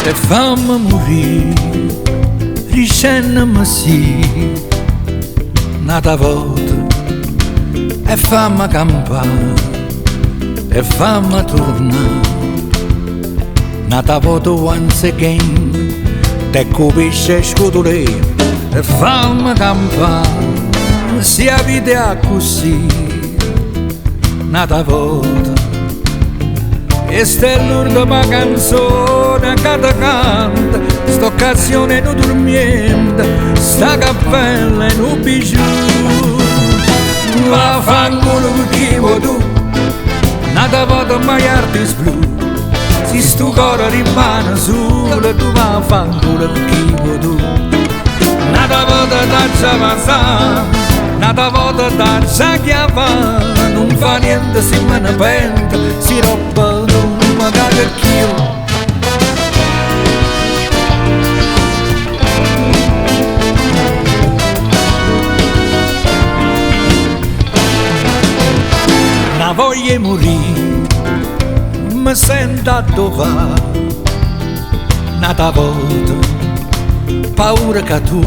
e fammi morire, riscendami sì, nata volta, e fammi campare, e fammi tornare, nata volta once again, te capisce scutole, e fammi campare, sia vita così, nata volta. E sta l'ultima canzone che ti canta, sta occasione non dormiente, sta cappella e non bijou. Vaffanculo chi vuoi tu, nata volta mai artis blu, se sto cuore rimane solo tu vaffanculo chi vuoi tu. Nata volta t'accia passare, nata volta t'accia chiamare, non fa niente se me ne pente, si roba magari anch'io. La voglia morire, mi sento a dov'è, nata volta, paura che tu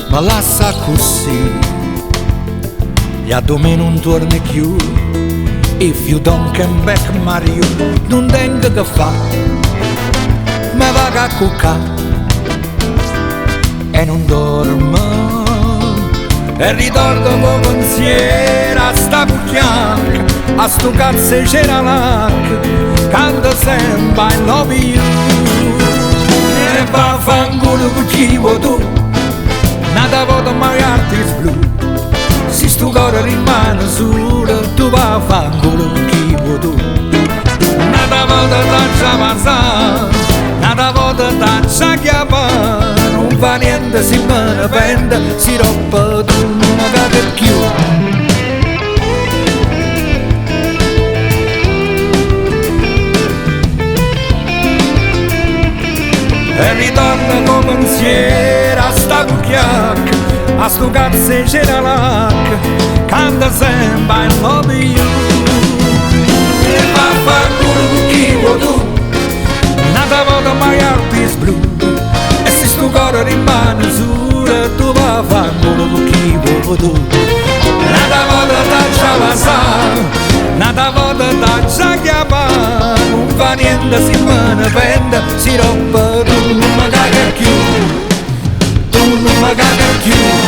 mi lascia così, gli addomini non torni più. If you don't come back Mario, non tengo che fa, ma vado a cuccare e non dormo, e ritorno con pensiero a sta bucchiacca, a sto cazzo c'era l'acqua, canta sempre I love you. E vaffanculo con chi vuoi tu, nata volta mai artis blu, se sto cuore rimane solo, tu vaffanculo chi vuoi tu. Nata volta t'accia passare, nata volta t'accia chiamare, non fa niente se me ne pente, si roba tu non mi cade più. E ritorno con pensiero a sta cucchiacca, a sto cazzo c'era l'acqua, canta sempre I love you. E vaffanculo chi vuoi tu, nata volta mai artis blu, e se sto cuore rimane solo, tu vaffanculo chi vuoi tu. Nata volta t'accia passare, nata volta t'accia chiamare, non fa niente se me ne pente, si roba tu non mi caga più, tu non mi caga più.